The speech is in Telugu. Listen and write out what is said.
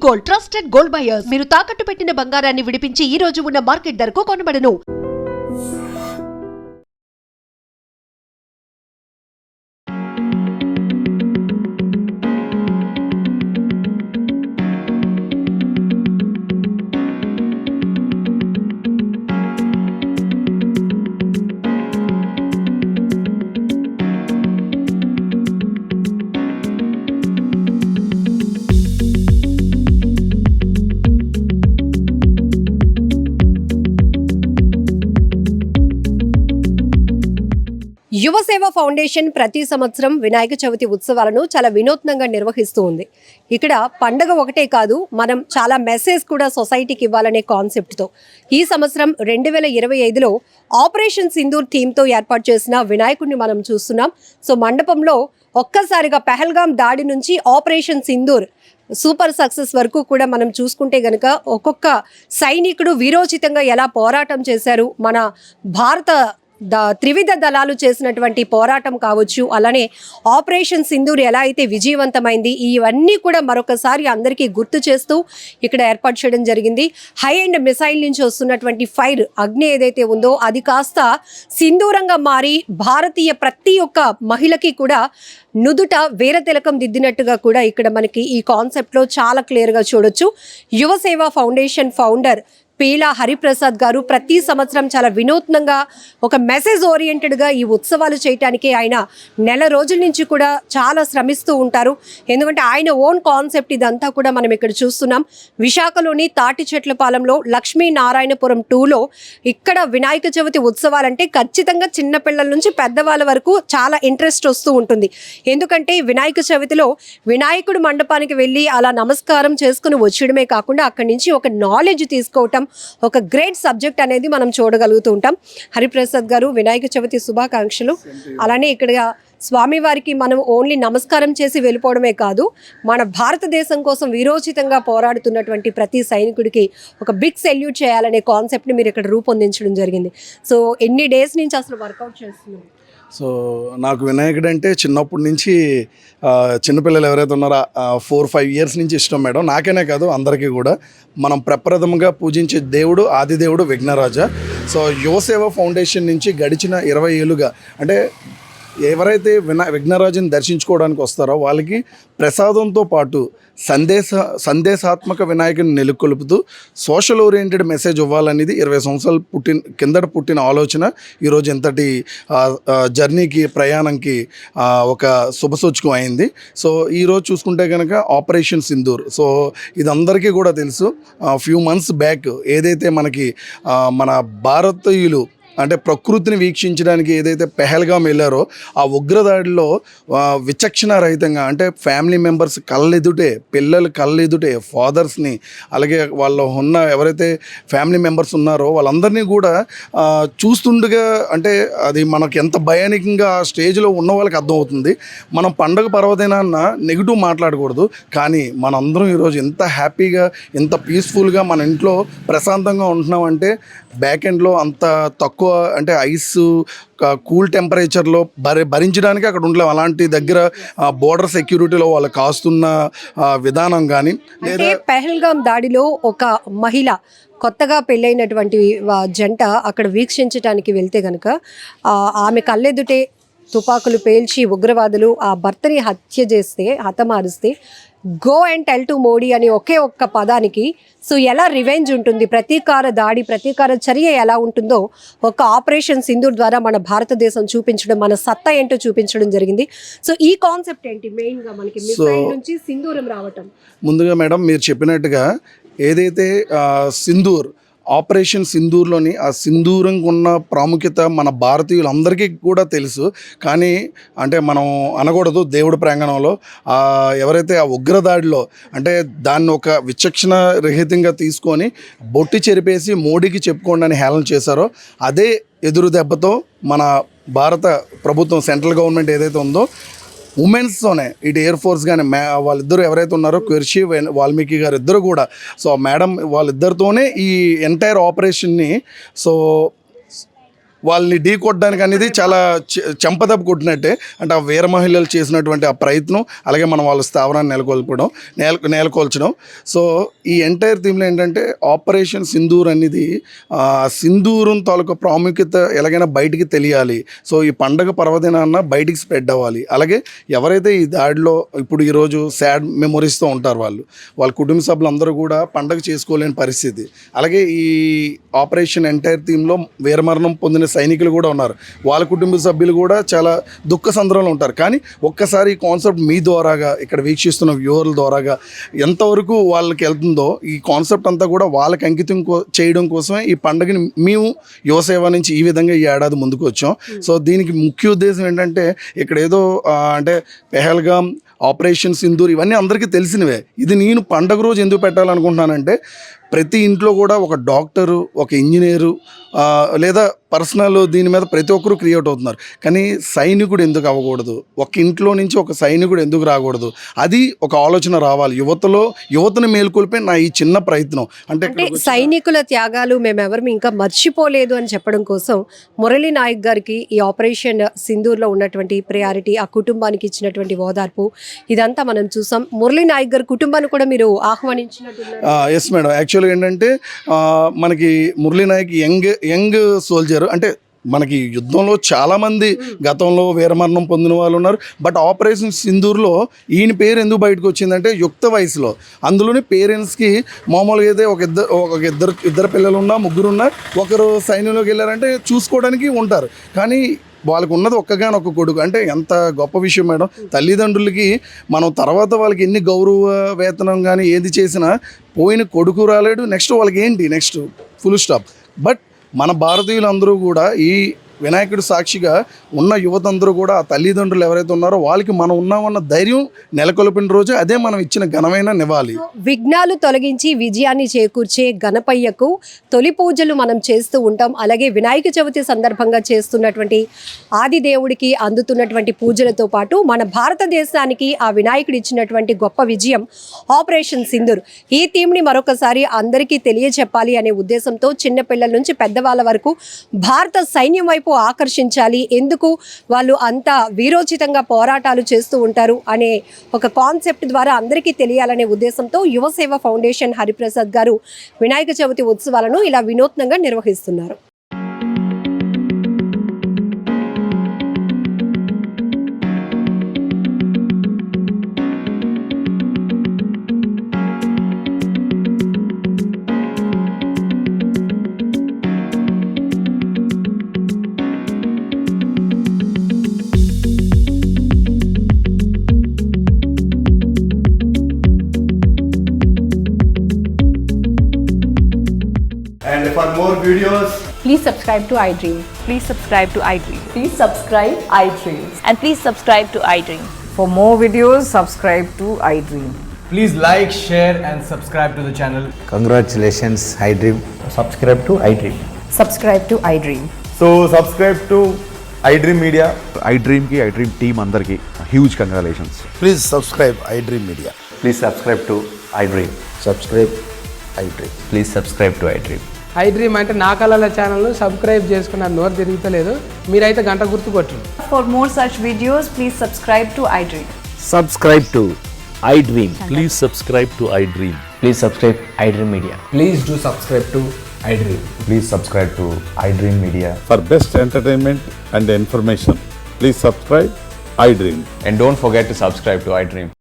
Gold, trusted gold buyers. మీరు తాకట్టు పెట్టిన బంగారాన్ని విడిపించి ఈ రోజు ఉన్న మార్కెట్ ధరకు కొనబడను. యువసేవ ఫౌండేషన్ ప్రతి సంవత్సరం వినాయక చవితి ఉత్సవాలను చాలా వినూత్నంగా నిర్వహిస్తూ ఉంది. ఇక్కడ పండగ ఒకటే కాదు, మనం చాలా మెసేజ్ కూడా సొసైటీకి ఇవ్వాలనే కాన్సెప్ట్తో ఈ సంవత్సరం 2025లో ఆపరేషన్ సింధూర్ థీమ్తో ఏర్పాటు చేసిన వినాయకుడిని మనం చూస్తున్నాం. సో మండపంలో ఒక్కసారిగా పహల్గాం దాడి నుంచి ఆపరేషన్ సింధూర్ సూపర్ సక్సెస్ వరకు కూడా మనం చూసుకుంటే గనక ఒక్కొక్క సైనికుడు వీరోచితంగా ఎలా పోరాటం చేశారు, మన భారత త్రివిధ దళాలు చేసినటువంటి పోరాటం కావచ్చు, అలానే ఆపరేషన్ సింధూర్ ఎలా అయితే విజయవంతమైంది, ఇవన్నీ కూడా మరొకసారి అందరికీ గుర్తు చేస్తూ ఇక్కడ ఏర్పాటు చేయడం జరిగింది. హై అండ్ మిసైల్ నుంచి వస్తున్నటువంటి ఫైర్ అగ్ని ఏదైతే ఉందో అది కాస్త సింధూరంగా మారి భారతీయ ప్రతి ఒక్క మహిళకి కూడా నుదుట వీర తిలకం దిద్దినట్టుగా కూడా ఇక్కడ మనకి ఈ కాన్సెప్ట్లో చాలా క్లియర్గా చూడొచ్చు. యువసేవ ఫౌండేషన్ ఫౌండర్ పీలా హరిప్రసాద్ గారు ప్రతి సంవత్సరం చాలా వినూత్నంగా ఒక మెసేజ్ ఓరియంటెడ్గా ఈ ఉత్సవాలు చేయటానికి ఆయన నెల రోజుల నుంచి కూడా చాలా శ్రమిస్తూ ఉంటారు. ఎందుకంటే ఆయన ఓన్ కాన్సెప్ట్ ఇదంతా కూడా మనం ఇక్కడ చూస్తున్నాం. విశాఖలోని తాటి చెట్ల పాలెంలో లక్ష్మీనారాయణపురం 2లో ఇక్కడ వినాయక చవితి ఉత్సవాలంటే ఖచ్చితంగా చిన్నపిల్లల నుంచి పెద్దవాళ్ళ వరకు చాలా ఇంట్రెస్ట్ వస్తూ ఉంటుంది. ఎందుకంటే వినాయక చవితిలో వినాయకుడు మండపానికి వెళ్ళి అలా నమస్కారం చేసుకుని వచ్చడమే కాకుండా అక్కడి నుంచి ఒక నాలెడ్జ్ తీసుకోవటం, ఒక గ్రేట్ సబ్జెక్ట్ అనేది మనం చూడగలుగుతూ ఉంటాం. హరిప్రసాద్ గారు వినాయక చవితి శుభాకాంక్షలు. అలానే ఇక్కడ స్వామివారికి మనం ఓన్లీ నమస్కారం చేసి వెళ్ళిపోవడమే కాదు, మన భారతదేశం కోసం వీరోచితంగా పోరాడుతున్నటువంటి ప్రతి సైనికుడికి ఒక బిగ్ సెల్యూట్ చేయాలనే కాన్సెప్ట్ని మీరు ఇక్కడ రూపొందించడం జరిగింది. సో ఎన్ని డేస్ నుంచి అసలు వర్కౌట్ చేస్తున్నారు? సో నాకు వినాయకుడు అంటే చిన్నప్పటి నుంచి చిన్నపిల్లలు ఎవరైతే ఉన్నారో 4-5 ఇయర్స్ నుంచి ఇష్టం మేడం. నాకేనే కాదు అందరికీ కూడా. మనం ప్రప్రథమంగా పూజించే దేవుడు ఆదిదేవుడు విఘ్నరాజ. సో యువసేవ ఫౌండేషన్ నుంచి గడిచిన 20 ఏళ్ళుగా అంటే ఎవరైతే విఘ్నరాజుని దర్శించుకోవడానికి వస్తారో వాళ్ళకి ప్రసాదంతో పాటు సందేశాత్మక వినాయకుని నెలకొల్పుతూ సోషల్ ఓరియంటెడ్ మెసేజ్ ఇవ్వాలనేది 20 సంవత్సరాలు కిందట పుట్టిన ఆలోచన ఈరోజు ఎంతటి జర్నీకి ప్రయాణంకి ఒక శుభసూచకం అయింది. సో ఈరోజు చూసుకుంటే కనుక ఆపరేషన్ సింధూర్. సో ఇది అందరికీ కూడా తెలుసు. ఫ్యూ మంత్స్ బ్యాక్ ఏదైతే మనకి మన భారతీయులు అంటే ప్రకృతిని వీక్షించడానికి ఏదైతే పెహల్గాం వెళ్ళారో ఆ ఉగ్రదాడిలో విచక్షణ రహితంగా అంటే ఫ్యామిలీ మెంబర్స్ కళ్ళెదుటే, పిల్లలు కళ్ళెదుటే ఫాదర్స్ని, అలాగే వాళ్ళ ఉన్న ఎవరైతే ఫ్యామిలీ మెంబర్స్ ఉన్నారో వాళ్ళందరినీ కూడా చూస్తుండగా అంటే అది మనకు ఎంత భయానకంగా ఆ స్టేజ్లో ఉన్న వాళ్ళకి అర్థమవుతుంది. మనం పండగ పర్వదినాన్న నెగిటివ్ మాట్లాడకూడదు, కానీ మనందరం ఈరోజు ఎంత హ్యాపీగా ఎంత పీస్ఫుల్గా మన ఇంట్లో ప్రశాంతంగా ఉంటున్నామంటే బ్యాక్ ఎండ్లో అంత తక్కువ అంటే ఐస్ కూల్ టెంపరేచర్లో భరించడానికి అక్కడ ఉండలేము. అలాంటి దగ్గర బోర్డర్ సెక్యూరిటీలో వాళ్ళు కాస్తున్న విధానం కానీ లేదా పహల్గాం దాడిలో ఒక మహిళ కొత్తగా పెళ్ళైనటువంటి జంట అక్కడ వీక్షించడానికి వెళ్తే కనుక ఆమె కళ్ళెదుటే తుపాకులు పేల్చి ఉగ్రవాదులు ఆ భర్తని హతమారుస్తే go and tell to Modi అని ఒకే ఒక్క పదానికి సో ఎలా రివెంజ్ ఉంటుంది, ప్రతీకార దాడి ప్రతీకార చర్య ఎలా ఉంటుందో ఒక ఆపరేషన్ సింధూర్ ద్వారా మన భారతదేశం చూపించడం, మన సత్తా ఏంటో చూపించడం జరిగింది. సో ఈ కాన్సెప్ట్ ఏంటి మెయిన్గా మనకి మిసైల్ నుంచి సింధూరం రావటం? ముందుగా మేడం మీరు చెప్పినట్టుగా ఏదైతే సింధూర్ ఆపరేషన్ సింధూర్లోని ఆ సింధూరంకు ఉన్న ప్రాముఖ్యత మన భారతీయులందరికీ కూడా తెలుసు. కానీ అంటే మనం అనకూడదు దేవుడి ప్రాంగణంలో ఎవరైతే ఆ ఉగ్రదాడిలో అంటే దాన్ని ఒక విచక్షణ రహితంగా తీసుకొని బొట్టి చెరిపేసి మోడీకి చెప్పుకోండి అని హేళన చేశారో అదే ఎదురు దెబ్బతో మన భారత ప్రభుత్వం సెంట్రల్ గవర్నమెంట్ ఏదైతే ఉందో ఉమెన్స్తోనే ఇటు ఎయిర్ ఫోర్స్ కానీ వాళ్ళిద్దరూ ఎవరైతే ఉన్నారో క్విర్షి వాల్మీకి గారు ఇద్దరు కూడా సో మేడం వాళ్ళిద్దరితోనే ఈ ఎంటైర్ ఆపరేషన్ని సో వాళ్ళని ఢీ కొట్టడానికి అనేది చాలా చెంపదెబ్బ కొట్టినట్టే. అంటే ఆ వీర మహిళలు చేసినటువంటి ఆ ప్రయత్నం, అలాగే మనం వాళ్ళ స్థావరాన్ని నెలకొల్చడం. సో ఈ ఎంటైర్ థీమ్లో ఏంటంటే ఆపరేషన్ సింధూర్ అనేది సింధూరం తాలూకా ప్రాముఖ్యత ఎలాగైనా బయటికి తెలియాలి. సో ఈ పండగ పర్వదినాన్న బయటికి స్ప్రెడ్ అవ్వాలి. అలాగే ఎవరైతే ఈ దాడిలో ఇప్పుడు ఈరోజు సాడ్ మెమొరీస్తో ఉంటారు వాళ్ళ కుటుంబ సభ్యులందరూ కూడా పండగ చేసుకోలేని పరిస్థితి. అలాగే ఈ ఆపరేషన్ ఎంటైర్ థీమ్లో వీరమరణం పొందిన సైనికులు కూడా ఉన్నారు. వాళ్ళ కుటుంబ సభ్యులు కూడా చాలా దుఃఖ సంద్రంలో ఉంటారు. కానీ ఒక్కసారి ఈ కాన్సెప్ట్ మీ ద్వారాగా, ఇక్కడ వీక్షిస్తున్న వ్యూవర్ల ద్వారాగా ఎంతవరకు వాళ్ళకి వెళ్తుందో, ఈ కాన్సెప్ట్ అంతా కూడా వాళ్ళకి అంకితం చేయడం కోసమే ఈ పండుగని మేము యువసేవ నుంచి ఈ విధంగా ఈ ఏడాది ముందుకు వచ్చాం. సో దీనికి ముఖ్య ఉద్దేశం ఏంటంటే ఇక్కడ ఏదో అంటే పెహల్గాం, ఆపరేషన్ సింధూర్ ఇవన్నీ అందరికీ తెలిసినవే. ఇది నేను పండగ రోజు ఎందుకు పెట్టాలనుకుంటున్నానంటే ప్రతి ఇంట్లో కూడా ఒక డాక్టరు, ఒక ఇంజనీరు లేదా పర్సనల్ దీని మీద ప్రతి ఒక్కరూ క్రియేట్ అవుతున్నారు. కానీ సైనికుడు ఎందుకు అవ్వకూడదు? ఒక ఇంట్లో నుంచి ఒక సైనికుడు ఎందుకు రాకూడదు? అది ఒక ఆలోచన రావాలి యువతను మేల్కొల్పే నా ఈ చిన్న ప్రయత్నం. అంటే సైనికుల త్యాగాలు మేమెవరు ఇంకా మర్చిపోలేదు అని చెప్పడం కోసం మురళీ నాయక్ గారికి ఈ ఆపరేషన్ సింధూర్లో ఉన్నటువంటి ప్రయారిటీ, ఆ కుటుంబానికి ఇచ్చినటువంటి ఓదార్పు, ఇదంతా మనం చూసాం. మురళీ నాయక్ గారి కుటుంబాన్ని కూడా మీరు ఆహ్వానించినట్టున్నారు. Yes madam. యాక్చువల్గా ఏంటంటే మనకి మురళీ నాయక్ యంగ్ సోల్జర్. అంటే మనకి యుద్ధంలో చాలామంది గతంలో వీరమరణం పొందిన వాళ్ళు ఉన్నారు. బట్ ఆపరేషన్ సింధూర్లో ఈయన పేరు ఎందుకు బయటకు వచ్చిందంటే యుక్త వయసులో, అందులోని పేరెంట్స్కి మామూలుగా అయితే ఇద్దరు పిల్లలు ఉన్నా, ముగ్గురున్నా, ఒకరు సైన్యంలోకి వెళ్ళారంటే చూసుకోవడానికి ఉంటారు. కానీ వాళ్ళకు ఉన్నది ఒక్కగానొక్క కొడుకు. అంటే ఎంత గొప్ప విషయం మేడం. తల్లిదండ్రులకి మనం తర్వాత వాళ్ళకి ఎన్ని గౌరవ వేతనం కానీ ఏది చేసినా పోయిన కొడుకు రాలేడు. నెక్స్ట్ వాళ్ళకి ఏంటి నెక్స్ట్ ఫుల్ స్టాప్. బట్ మన భారతీయులందరూ కూడా ఈ వినాయకుడు సాక్షిగా ఉన్న యువతందరూ కూడా ఆ తల్లిదండ్రులు ఎవరైతే ఉన్నారో వాళ్ళకి మనం ఉన్నామన్న ధైర్యం నెలకొల్పిన రోజు అదే మనం ఇచ్చిన ఘనమైన నివాళి. విఘ్నాలు తొలగించి విజయాన్ని చేకూర్చే గణపయ్యకు తొలి పూజలు మనం చేస్తూ ఉంటాం. అలాగే వినాయక చవితి సందర్భంగా చేస్తున్నటువంటి ఆది దేవుడికి అందుతున్నటువంటి పూజలతో పాటు మన భారతదేశానికి ఆ వినాయకుడు ఇచ్చినటువంటి గొప్ప విజయం ఆపరేషన్ సింధూర్. ఈ థీమ్ని మరొకసారి అందరికీ తెలియచెప్పాలి అనే ఉద్దేశంతో చిన్నపిల్లల నుంచి పెద్దవాళ్ళ వరకు భారత సైన్యం వైపు ఆకర్షించాలి, ఎందుకు వాళ్ళు అంత వీరోచితంగా పోరాటాలు చేస్తూ ఉంటారు అనే ఒక కాన్సెప్ట్ ద్వారా అందరికీ తెలియాలనే ఉద్దేశంతో యువసేవ ఫౌండేషన్ హరిప్రసాద్ గారు వినాయక చవితి ఉత్సవాలను ఇలా వినూత్నంగా నిర్వహిస్తున్నారు. And for more videos, please subscribe to iDream. Please subscribe to iDream. Please subscribe iDream. And please subscribe to iDream. For more videos, subscribe to iDream. please like, share and subscribe to the channel. Congratulations, iDream. Subscribe to iDream. Subscribe to iDream. So subscribe to iDream Media. iDream ki iDream team andarki huge congratulations. Please subscribe iDream Media. Please subscribe to iDream. Subscribe iDream. Please subscribe to iDream. iDream అంటే నా కళల ఛానల్ను సబ్స్క్రైబ్ చేసుకున్న నోరు తిరుగుతలేదు, మీరైతే గంట గుర్తు కొట్టండి. For more such videos, please subscribe to iDream. Subscribe to iDream. Please subscribe to iDream. Please subscribe iDream Media. Please do subscribe to iDream. Please subscribe to iDream Media. For best entertainment and information, please subscribe iDream. And don't forget to subscribe to iDream.